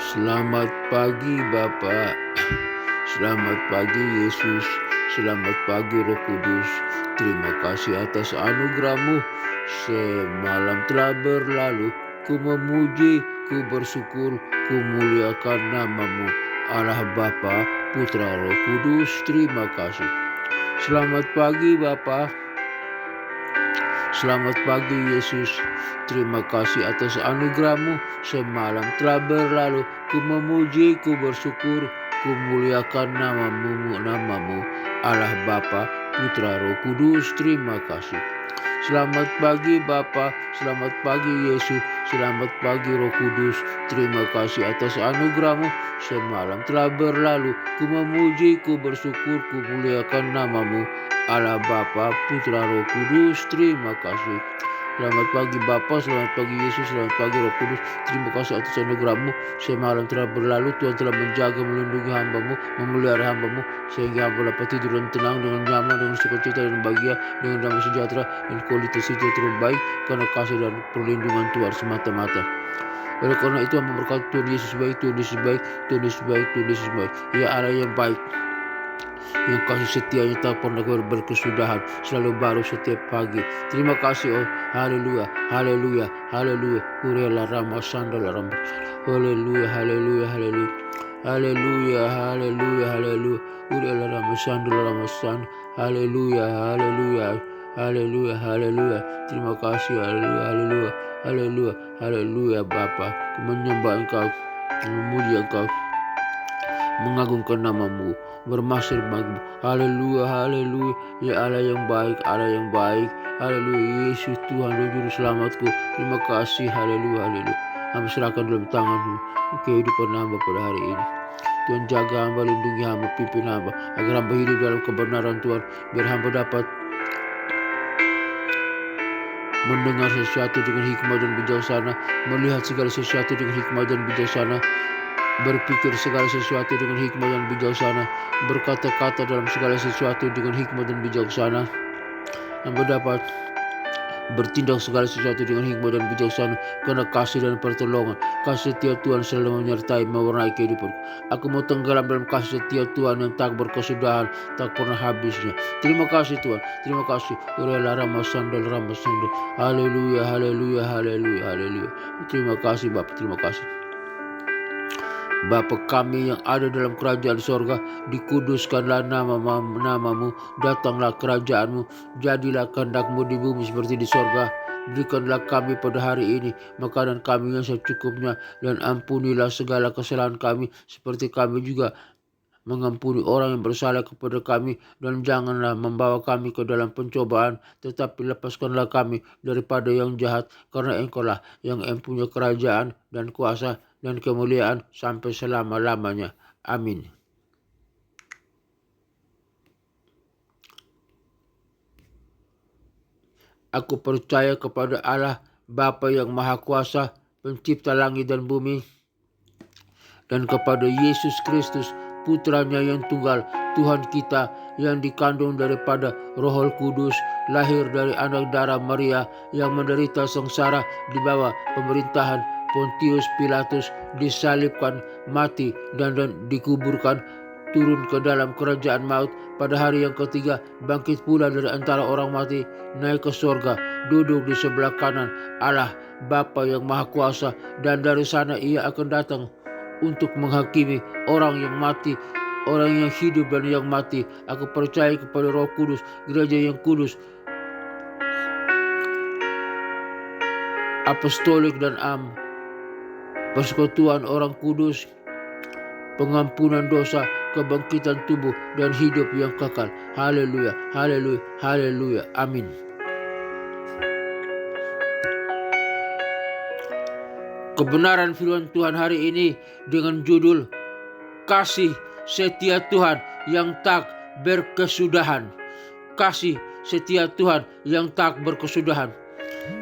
Selamat pagi Bapak, selamat pagi Yesus, selamat pagi Roh Kudus. Terima kasih atas anugerah-Mu. Semalam telah berlalu, ku memuji, ku bersyukur, ku muliakan nama-Mu. Allah Bapa, Putra, Roh Kudus, terima kasih. Selamat pagi Bapak. Selamat pagi Yesus, terima kasih atas anugerah-Mu. Semalam telah berlalu, ku memuji, ku bersyukur, ku muliakan namamu, Allah Bapa, Putra, Roh Kudus, terima kasih. Selamat pagi Bapa, selamat pagi Yesus, selamat pagi Roh Kudus, terima kasih atas anugerah-Mu. Semalam telah berlalu, ku memuji, ku bersyukur, ku muliakan namamu, Allah Bapa, Putra, Roh Kudus, terima kasih. Selamat pagi Bapa, selamat pagi Yesus, selamat pagi Roh Kudus. Terima kasih atas anugerah-Mu. Semalam telah berlalu, Tuhan telah menjaga, melindungi hamba-Mu, memelihara hamba-Mu, sehingga hamba dapat tidur dan tenang dengan nyaman, dengan sukacita dan bahagia, dengan damai sejahtera dan kualitas hidup terbaik, karena kasih dan perlindungan Tuhan semata-mata. Oleh karena itu, hamba berkata, Tuhan Yesus baik, Tuhan Yesus baik, Tuhan Yesus baik, Tuhan Yesus baik. Ya Allah yang baik, yang kasih setianya tak pernah berkesudahan, selalu baru setiap pagi. Terima kasih, oh haleluya, haleluya, haleluya. Urela rama sandala rama, haleluya, haleluya, haleluya, haleluya, haleluya, haleluya. Urela rama sandala rama sand, haleluya, haleluya, haleluya, haleluya. Terima kasih, haleluya, haleluya, haleluya, haleluya. Bapa, ku menyembah Engkau, memuji Engkau, mengagungkan nama-Mu, bermasir bagi-Mu. Haleluya, haleluya. Ya Allah yang baik, Allah yang baik. Haleluya, Yesus Tuhan dan Juru Selamatku. Terima kasih, haleluya, haleluya. Hamba serahkan dalam tangan-Mu kehidupan hamba pada hari ini. Tuhan jaga hamba, lindungi hamba, pimpin hamba, agar hamba hidup dalam kebenaran Tuhan, biar hamba dapat mendengar sesuatu dengan hikmah dan bijaksana, melihat segala sesuatu dengan hikmah dan bijaksana, berpikir segala sesuatu dengan hikmah dan bijaksana, berkata-kata dalam segala sesuatu dengan hikmah dan bijaksana, hamba dapat bertindak segala sesuatu dengan hikmah dan bijaksana, karena kasih dan pertolongan, kasih setia Tuhan selalu menyertai, mewarnai kehidupanku. Aku mau tenggelam dalam kasih setia Tuhan yang tak berkesudahan, tak pernah habisnya. Terima kasih Tuhan, terima kasih. Urela rama sandal, haleluya, haleluya, haleluya, haleluya. Terima kasih Bapak, terima kasih. Bapa kami yang ada dalam kerajaan sorga, dikuduskanlah nama-Mu, datanglah kerajaan-Mu, jadilah kehendak-Mu di bumi seperti di sorga. Berikanlah kami pada hari ini makanan kami yang secukupnya, dan ampunilah segala kesalahan kami, seperti kami juga mengampuni orang yang bersalah kepada kami, dan janganlah membawa kami ke dalam pencobaan, tetapi lepaskanlah kami daripada yang jahat, karena Engkau-lah yang mempunyai kerajaan dan kuasa dan kemuliaan sampai selama-lamanya. Amin. Aku percaya kepada Allah, Bapa yang Maha Kuasa, pencipta langit dan bumi, dan kepada Yesus Kristus, Putranya yang tunggal, Tuhan kita, yang dikandung daripada Roh Kudus, lahir dari anak darah Maria, yang menderita sengsara di bawah pemerintahan Pontius Pilatus, disalibkan, mati, dan dikuburkan, turun ke dalam kerajaan maut, pada hari yang ketiga bangkit pula dari antara orang mati, naik ke sorga, duduk di sebelah kanan Allah Bapa yang Maha Kuasa, dan dari sana Ia akan datang untuk menghakimi orang yang mati, orang yang hidup dan yang mati. Aku percaya kepada Roh Kudus, gereja yang kudus, apostolik dan persekutuan orang kudus, pengampunan dosa, kebangkitan tubuh, dan hidup yang kekal. Haleluya, haleluya, haleluya, amin. Kebenaran firman Tuhan hari ini dengan judul Kasih Setia Tuhan yang tak berkesudahan. Kasih setia Tuhan yang tak berkesudahan,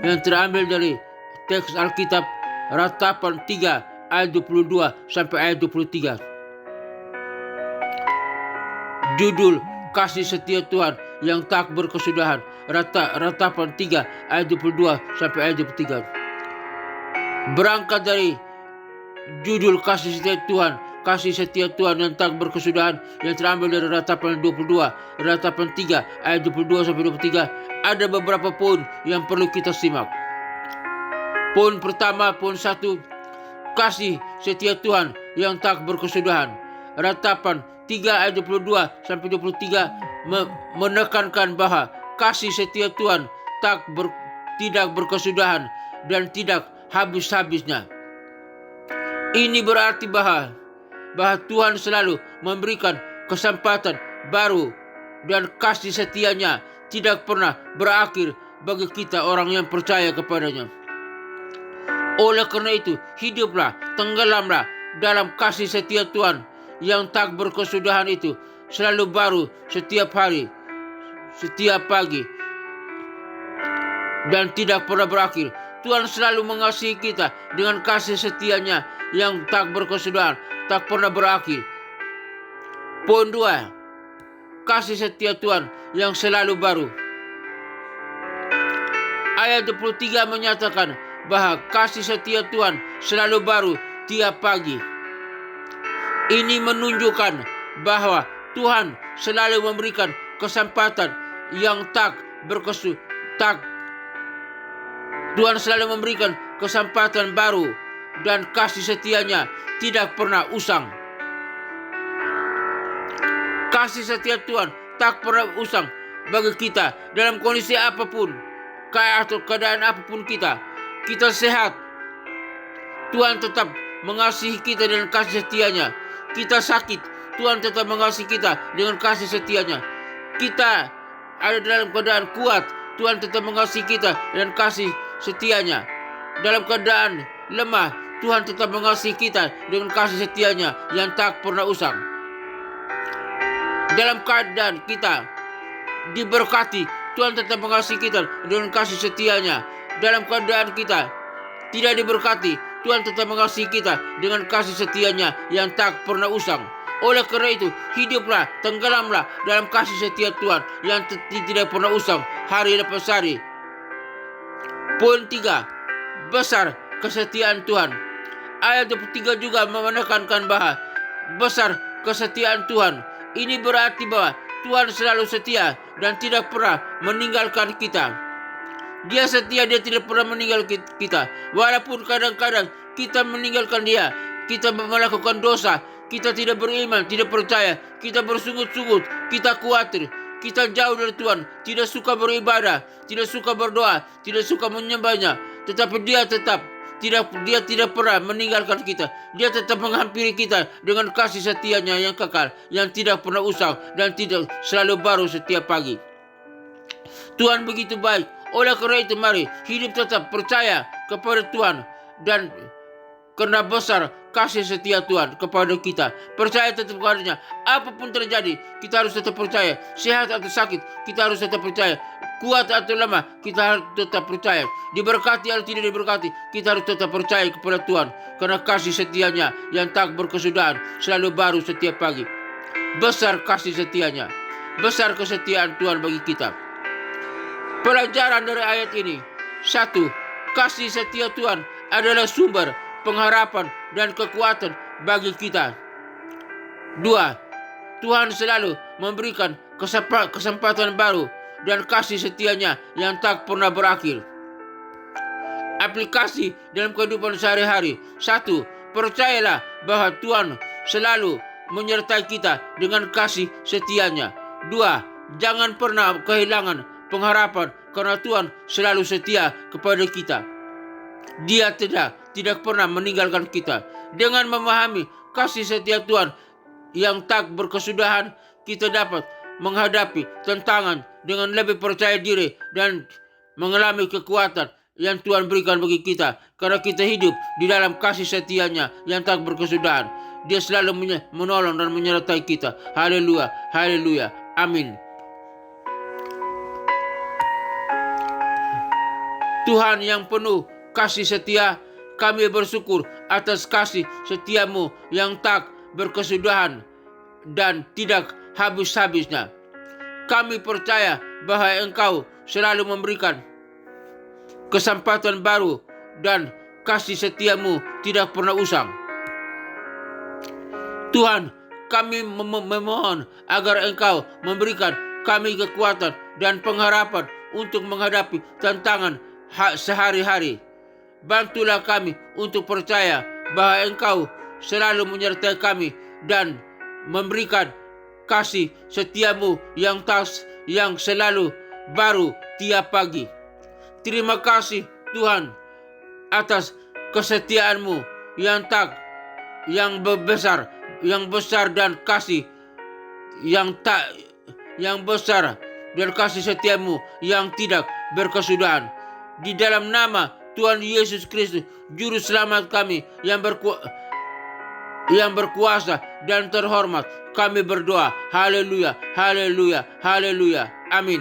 yang terambil dari teks Alkitab Ratapan 3 ayat 22 sampai ayat 23. Judul Kasih Setia Tuhan yang tak berkesudahan, Ratapan 3 ayat 22 sampai ayat 23. Berangkat dari judul kasih setia Tuhan. Kasih setia Tuhan yang tak berkesudahan yang terambil dari Ratapan 22, Ratapan 3 ayat 22 sampai 23. Ada beberapa poin yang perlu kita simak. Poin pertama, poin 1, kasih setia Tuhan yang tak berkesudahan. Ratapan 3 ayat 22 sampai 23 menekankan bahwa kasih setia Tuhan tidak berkesudahan dan tidak habis-habisnya. Ini berarti bahwa Tuhan selalu memberikan kesempatan baru dan kasih setianya tidak pernah berakhir bagi kita orang yang percaya kepadanya. Oleh karena itu, hiduplah, tenggelamlah dalam kasih setia Tuhan yang tak berkesudahan itu, selalu baru setiap hari, setiap pagi, dan tidak pernah berakhir. Tuhan selalu mengasihi kita dengan kasih setianya yang tak berkesudahan, tak pernah berakhir. Poin 2, kasih setia Tuhan yang selalu baru. Ayat 23 menyatakan bahwa kasih setia Tuhan selalu baru tiap pagi. Ini menunjukkan bahwa Tuhan selalu memberikan kesempatan yang Tuhan selalu memberikan kesempatan baru dan kasih setianya tidak pernah usang. Kasih setia Tuhan tak pernah usang bagi kita dalam kondisi apapun, atau keadaan apapun kita sehat. Tuhan tetap mengasihi kita dengan kasih setianya. Kita sakit, Tuhan tetap mengasihi kita dengan kasih setianya. Kita ada dalam keadaan kuat, Tuhan tetap mengasihi kita dengan kasih setianya. Dalam keadaan lemah, Tuhan tetap mengasihi kita dengan kasih setianya yang tak pernah usang. Dalam keadaan kita diberkati, Tuhan tetap mengasihi kita dengan kasih setianya. Dalam keadaan kita tidak diberkati, Tuhan tetap mengasihi kita dengan kasih setianya yang tak pernah usang. Oleh karena itu, hiduplah, tenggelamlah dalam kasih setia Tuhan yang tidak pernah usang hari lepas hari. Poin 3, besar kesetiaan Tuhan. Ayat 23 juga menekankan bahwa besar kesetiaan Tuhan. Ini berarti bahwa Tuhan selalu setia dan tidak pernah meninggalkan kita. Dia setia, dia tidak pernah meninggalkan kita. Walaupun kadang-kadang kita meninggalkan dia, kita melakukan dosa, kita tidak beriman, tidak percaya, kita bersungut-sungut, kita khawatir, kita jauh dari Tuhan, tidak suka beribadah, tidak suka berdoa, tidak suka menyembahnya. Tetapi dia tidak pernah meninggalkan kita. Dia tetap menghampiri kita dengan kasih setianya yang kekal, yang tidak pernah usang dan tidak selalu baru setiap pagi. Tuhan begitu baik. Oleh karena itu, mari hidup tetap percaya kepada Tuhan, dan karena besar kasih setia Tuhan kepada kita, percaya tetap kepadanya. Apapun terjadi, kita harus tetap percaya. Sehat atau sakit, kita harus tetap percaya. Kuat atau lemah, kita harus tetap percaya. Diberkati atau tidak diberkati, kita harus tetap percaya kepada Tuhan, karena kasih setianya yang tak berkesudahan selalu baru setiap pagi. Besar kasih setianya, besar kesetiaan Tuhan bagi kita. Pelajaran dari ayat ini: 1. Kasih setia Tuhan adalah sumber pengharapan dan kekuatan bagi kita. 2. Tuhan selalu memberikan kesempatan baru dan kasih setianya yang tak pernah berakhir. Aplikasi dalam kehidupan sehari-hari: 1. Percayalah bahwa Tuhan selalu menyertai kita dengan kasih setianya. 2. Jangan pernah kehilangan pengharapan, karena Tuhan selalu setia kepada kita. Dia tidak pernah meninggalkan kita. Dengan memahami kasih setia Tuhan yang tak berkesudahan, kita dapat menghadapi tantangan dengan lebih percaya diri dan mengalami kekuatan yang Tuhan berikan bagi kita, karena kita hidup di dalam kasih setianya yang tak berkesudahan. Dia selalu menolong dan menyertai kita. Haleluya, haleluya, amin. Tuhan yang penuh kasih setia, kami bersyukur atas kasih setiamu yang tak berkesudahan dan tidak habis-habisnya. Kami percaya bahwa Engkau selalu memberikan kesempatan baru dan kasih setiamu tidak pernah usang. Tuhan, kami memohon agar Engkau memberikan kami kekuatan dan pengharapan untuk menghadapi tantangan sehari-hari. Bantulah kami untuk percaya bahwa Engkau selalu menyertai kami dan memberikan kasih setiamu yang selalu baru tiap pagi. Terima kasih Tuhan atas kesetiaanmu yang besar dan kasih yang besar dan kasih setiamu yang tidak berkesudahan. Di dalam nama Tuhan Yesus Kristus, Juru Selamat kami yang berkuasa dan terhormat, kami berdoa. Haleluya, haleluya, haleluya. Amin.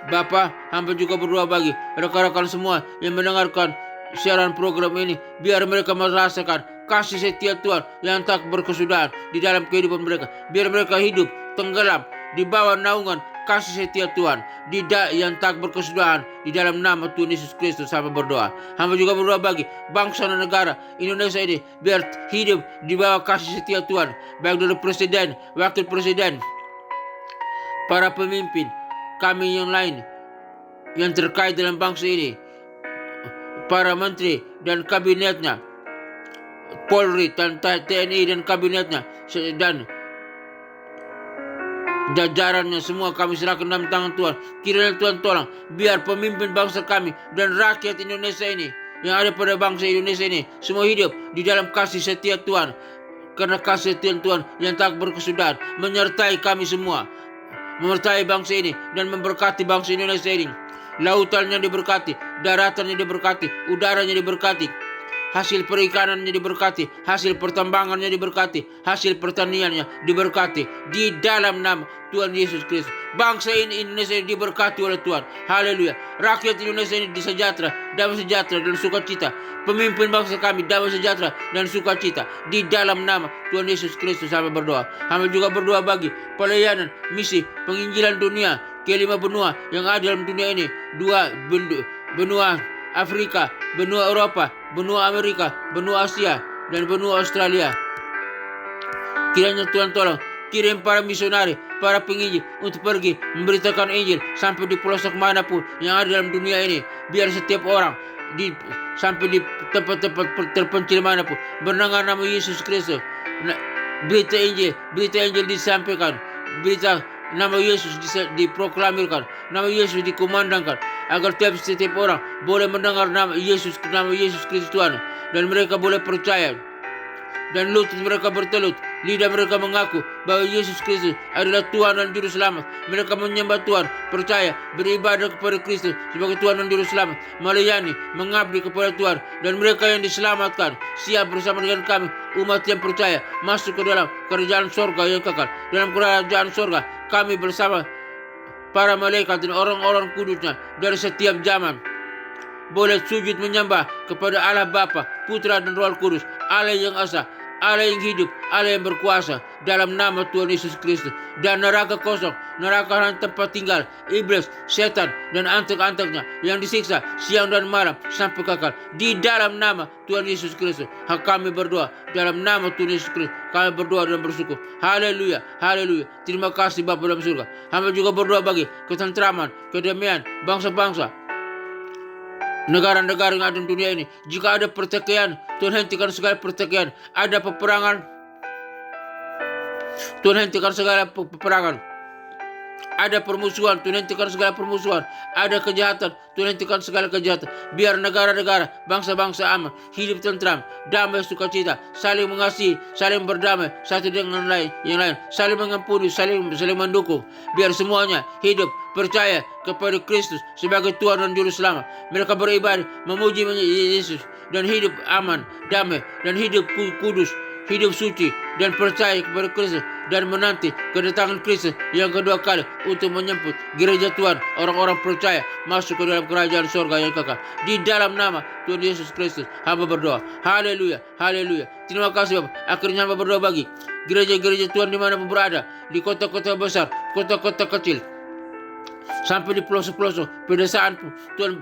Bapa, hamba juga berdoa bagi rekan-rekan semua yang mendengarkan siaran program ini, biar mereka merasakan kasih setia Tuhan yang tak berkesudahan di dalam kehidupan mereka. Biar mereka hidup tenggelam di bawah naungan kasih setia Tuhan yang tak berkesudahan di dalam nama Tuhan Yesus Kristus. Hamba berdoa. Hamba juga berdoa bagi bangsa dan negara Indonesia ini, biar hidup di bawah kasih setia Tuhan, baik dari presiden, wakil presiden, para pemimpin kami yang lain yang terkait dalam bangsa ini, para menteri dan kabinetnya, Polri dan TNI dan kabinetnya dan jajarannya semua kami serahkan dalam tangan Tuhan. Kiranya Tuhan tolong biar pemimpin bangsa kami dan rakyat Indonesia ini yang ada pada bangsa Indonesia ini semua hidup di dalam kasih setia Tuhan, karena kasih setia Tuhan yang tak berkesudahan menyertai kami semua, menyertai bangsa ini dan memberkati bangsa Indonesia ini. Lautannya diberkati, daratannya diberkati, udaranya diberkati, hasil perikanannya diberkati, hasil pertambangannya diberkati, hasil pertaniannya diberkati di dalam nama Tuhan Yesus Kristus. Bangsa ini Indonesia ini diberkati oleh Tuhan. Haleluya. Rakyat Indonesia ini disejahtera, damai sejahtera dan sukacita. Pemimpin bangsa kami damai sejahtera dan sukacita di dalam nama Tuhan Yesus Kristus. Hamba berdoa. Hamba juga berdoa bagi pelayanan misi penginjilan dunia ke 5 benua yang ada dalam dunia ini. 2 benua Afrika, benua Eropa, benua Amerika, benua Asia, dan benua Australia. Kiranya Tuhan tolong kirim para misionari, para penginjil untuk pergi memberitakan Injil sampai di pelosok manapun yang ada dalam dunia ini. Biar setiap orang sampai di tempat-tempat terpencil manapun mendengar nama Yesus Kristus. Berita Injil disampaikan, berita nama Yesus diproklamirkan, nama Yesus dikumandangkan, agar setiap orang boleh mendengar nama Yesus Kristus Tuhan, dan mereka boleh percaya, dan lutut mereka bertelut, lidah mereka mengaku bahwa Yesus Kristus adalah Tuhan dan Juru Selamat. Mereka menyembah Tuhan, percaya, beribadah kepada Kristus sebagai Tuhan dan Juru Selamat, melayani, mengabdi kepada Tuhan, dan mereka yang diselamatkan siap bersama dengan kami, umat yang percaya, masuk ke dalam kerajaan sorga yang kekal. Dalam kerajaan sorga kami bersama para malaikat dan orang-orang kudusnya dari setiap zaman boleh sujud menyembah kepada Allah Bapa, Putra dan Roh Kudus, Allah yang asa, Allah yang hidup, Allah yang berkuasa, dalam nama Tuhan Yesus Kristus. Dan neraka kosong, neraka hanya tempat tinggal iblis, setan dan antek-anteknya yang disiksa siang dan malam sampai kekal, di dalam nama Tuhan Yesus Kristus. Kami berdoa dalam nama Tuhan Yesus Kristus. Kami berdoa dan bersyukur. Haleluya, haleluya. Terima kasih Bapa dalam surga. Hamba juga berdoa bagi ketentraman, kedamaian bangsa-bangsa, negara-negara yang ada di dunia ini. Jika ada pertikaian, Tuhan hentikan segala pertikaian. Ada peperangan, Tuhan hentikan segala peperangan. Ada permusuhan, Tuhan hentikan segala permusuhan. Ada kejahatan, Tuhan hentikan segala kejahatan. Biar negara-negara, bangsa-bangsa aman, hidup tentram, damai, sukacita, saling mengasihi, saling berdamai satu dengan yang lain, saling mengampuni, saling mendukung. Biar semuanya hidup percaya kepada Kristus sebagai Tuhan dan Juru Selamat. Mereka beribadah, memuji Yesus, dan hidup aman, damai, dan hidup kudus, hidup suci, dan percaya kepada Kristus, dan menanti kedatangan Kristus yang kedua kali untuk menjemput gereja Tuhan, orang-orang percaya masuk ke dalam kerajaan surga yang kekal. Di dalam nama Tuhan Yesus Kristus hamba berdoa. Haleluya, haleluya. Terima kasih Bapak. Akhirnya hamba berdoa bagi gereja-gereja Tuhan dimanapun berada, di kota-kota besar, kota-kota kecil, sampai di pelosok-pelosok pedesaan pun. Tuhan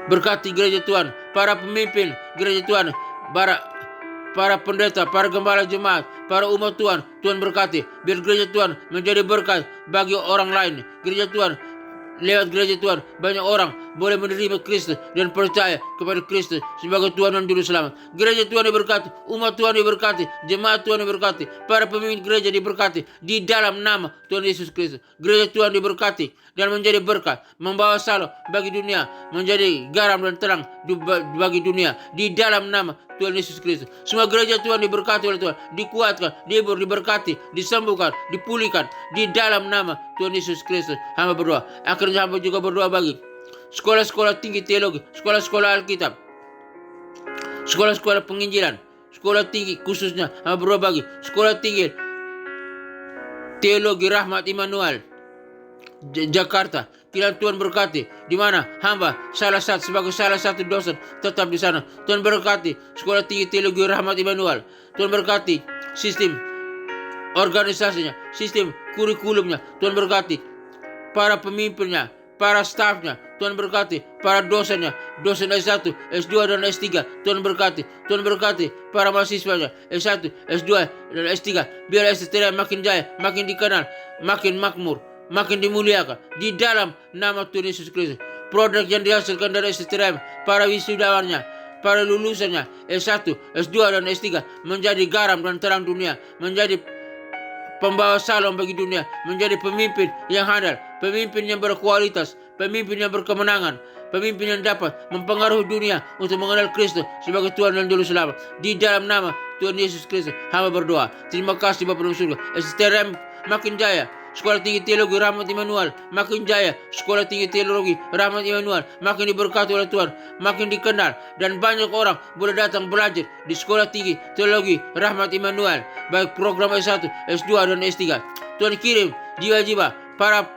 berkati gereja Tuhan, para pemimpin gereja Tuhan, para para pendeta, para gembala jemaat, para umat Tuhan, Tuhan berkati. Biar gereja Tuhan menjadi berkat bagi orang lain. Gereja Tuhan, lewat gereja Tuhan, banyak orang boleh menerima Kristus dan percaya kepada Kristus sebagai Tuhan dan Juru Selamat. Gereja Tuhan diberkati, umat Tuhan diberkati, jemaat Tuhan diberkati, para pemimpin gereja diberkati di dalam nama Tuhan Yesus Kristus. Gereja Tuhan diberkati dan menjadi berkat, membawa salam bagi dunia, menjadi garam dan terang bagi dunia di dalam nama Tuhan Yesus Kristus. Semua gereja Tuhan diberkati oleh Tuhan, dikuatkan, dihibur, diberkati, disembuhkan, dipulihkan di dalam nama Tuhan Yesus Kristus. Hamba berdoa. Akhirnya hamba juga berdoa bagi sekolah-sekolah tinggi teologi, sekolah-sekolah Alkitab, sekolah-sekolah penginjilan, sekolah tinggi khususnya hamba berdoa bagi sekolah tinggi teologi Rahmat Immanuel Jakarta. Kiranya Tuhan berkati, di mana hamba sebagai salah satu dosen tetap di sana. Tuhan berkati sekolah tinggi teologi Rahmat Immanuel. Tuhan berkati sistem organisasinya, sistem kurikulumnya. Tuhan berkati para pemimpinnya, para stafnya. Tuhan berkati para dosennya, dosen S1, S2 dan S3. Tuhan berkati. Tuhan berkati para mahasiswanya S1, S2 dan S3. Biar STTR makin jaya, makin dikenal, makin makmur, makin dimuliakan di dalam nama Tuhan Yesus Kristus. Produk yang dihasilkan dari STTR, para wisudawannya, para lulusannya S1, S2 dan S3 menjadi garam dan terang dunia, menjadi pembawa salam bagi dunia, menjadi pemimpin yang handal, pemimpin yang berkualitas, pemimpin yang berkemenangan, pemimpin yang dapat mempengaruhi dunia untuk mengenal Kristus sebagai Tuhan dan Juru Selamat. Di dalam nama Tuhan Yesus Kristus, hamba berdoa. Terima kasih Bapa dalam surga. STRM makin jaya. Sekolah tinggi teologi Rahmat Immanuel makin jaya. Sekolah tinggi teologi Rahmat Immanuel makin diberkati oleh Tuhan, makin dikenal, dan banyak orang boleh datang belajar di sekolah tinggi teologi Rahmat Immanuel, baik program S1, S2 dan S3. Tuhan kirim jiwa-jiwa para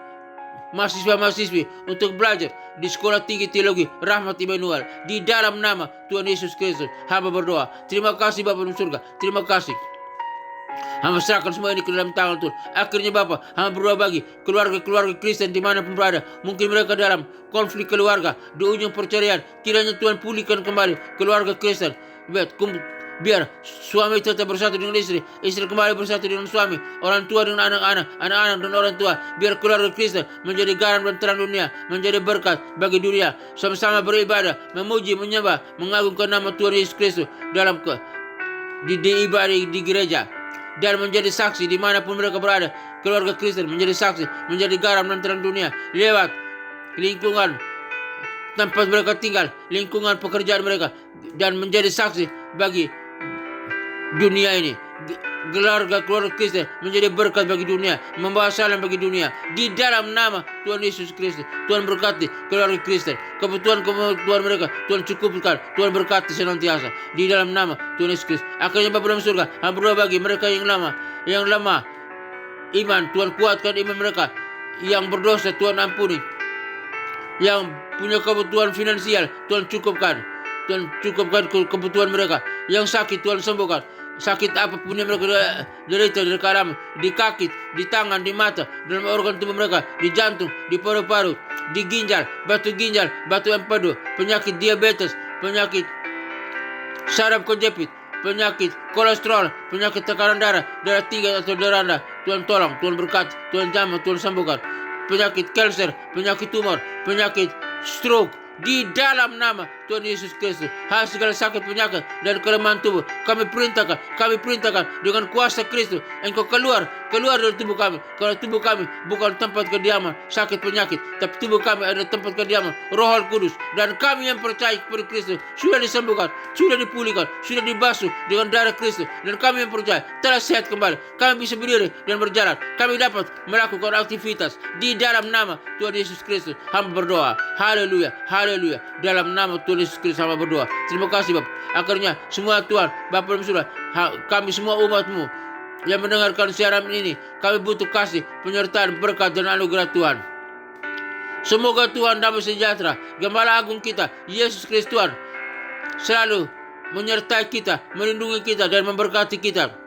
mahasiswa-mahasiswi untuk belajar di sekolah tinggi teologi Rahmat Immanuel di dalam nama Tuhan Yesus Kristus. Hamba berdoa. Terima kasih Bapa dalam surga. Terima kasih. Hamba serahkan semua ini ke dalam tangan Tuhan. Akhirnya Bapa, hamba berdoa bagi keluarga-keluarga Kristen dimanapun berada. Mungkin mereka dalam konflik keluarga, di ujung perceraian. Kiranya Tuhan pulihkan kembali keluarga Kristen. Biar suami tetap bersatu dengan istri, istri kembali bersatu dengan suami, orang tua dengan anak-anak, anak-anak dan orang tua. Biar keluarga Kristen menjadi garam dan terang dunia, menjadi berkat bagi dunia. Sama-sama beribadah, memuji, menyembah, mengagungkan nama Tuhan Yesus Kristus dalam di ibadah di gereja, dan menjadi saksi dimanapun mereka berada. Keluarga Kristen menjadi saksi, menjadi garam dan terang dunia lewat lingkungan tempat mereka tinggal, lingkungan pekerjaan mereka, dan menjadi saksi bagi dunia ini. Keluarga Kristen menjadi berkat bagi dunia, membawa salam bagi dunia di dalam nama Tuhan Yesus Kristus. Tuhan berkati keluarga Kristen, kebutuhan mereka Tuhan cukupkan, Tuhan berkati senantiasa di dalam nama Tuhan Yesus Kristus. Akhirnya Bapa dalam surga, hamba berdoa bagi mereka yang lemah iman, Tuhan kuatkan iman mereka. Yang berdosa Tuhan ampuni, yang punya kebutuhan finansial Tuhan cukupkan, Tuhan cukupkan kebutuhan mereka. Yang sakit Tuhan sembuhkan. Sakit apapun yang mereka derita dari kalam, di kaki, di tangan, di mata, dalam organ tubuh mereka, di jantung, di paru-paru, di ginjal, batu empedu, penyakit diabetes, penyakit saraf kejepit, penyakit kolesterol, penyakit tekanan darah tinggi atau darah rendah. Tuhan tolong, Tuhan berkati, Tuhan jamah, Tuhan sembuhkan. Penyakit kanker, penyakit tumor, penyakit stroke, di dalam nama Tuhan Yesus Kristus. Segala sakit penyakit dan kelemahan tubuh kami perintahkan dengan kuasa Kristus. Engkau keluar dari tubuh kami. Karena tubuh kami bukan tempat kediaman sakit penyakit, tapi tubuh kami adalah tempat kediaman Roh Kudus. Dan kami yang percaya kepada Kristus sudah disembuhkan, sudah dipulihkan, sudah dibasuh dengan darah Kristus. Dan kami yang percaya telah sehat kembali. Kami bisa berdiri dan berjalan. Kami dapat melakukan aktivitas di dalam nama Tuhan Yesus Kristus. Hamba berdoa. Haleluya, haleluya. Dalam nama Tuhan Yesus Kristus hamba berdoa. Terima kasih Bapak. Akhirnya semua Tuhan, Bapa dalam surga, kami semua umat-Mu yang mendengarkan siaran ini, kami butuh kasih, penyertaan, berkat dan anugerah Tuhan. Semoga Tuhan damai sejahtera, Gembala Agung kita, Yesus Kristus Tuhan, selalu menyertai kita, melindungi kita dan memberkati kita.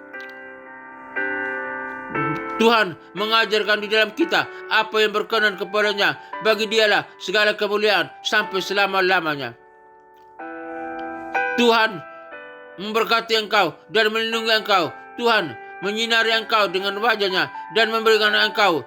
Tuhan mengajarkan di dalam kita apa yang berkenan kepadanya. Bagi Dialah segala kemuliaan sampai selama-lamanya. Tuhan memberkati engkau dan melindungi engkau. Tuhan menyinari engkau dengan wajah-Nya dan memberikan engkau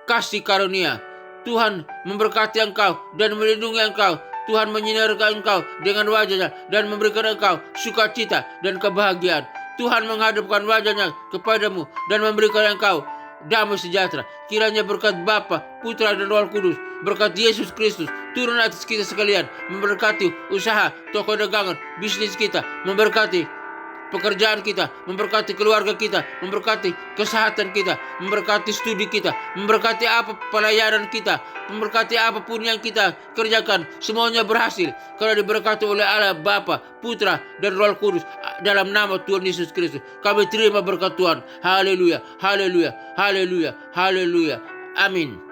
kasih karunia. Tuhan memberkati engkau dan melindungi engkau. Tuhan menyinari engkau dengan wajah-Nya dan memberikan engkau sukacita dan kebahagiaan. Tuhan menghadapkan wajah-Nya kepadamu dan memberikan engkau damai sejahtera. Kiranya berkat Bapa, Putra dan Roh Kudus, berkat Yesus Kristus turun atas kita sekalian, memberkati usaha, toko dagangan, bisnis kita, memberkati pekerjaan kita, memberkati keluarga kita, memberkati kesehatan kita, memberkati studi kita, memberkati apa pelayanan kita, memberkati apapun yang kita kerjakan, semuanya berhasil karena diberkati oleh Allah Bapa, Putra dan Roh Kudus dalam nama Tuhan Yesus Kristus. Kami terima berkat Tuhan. Haleluya, haleluya, haleluya, haleluya. Amin.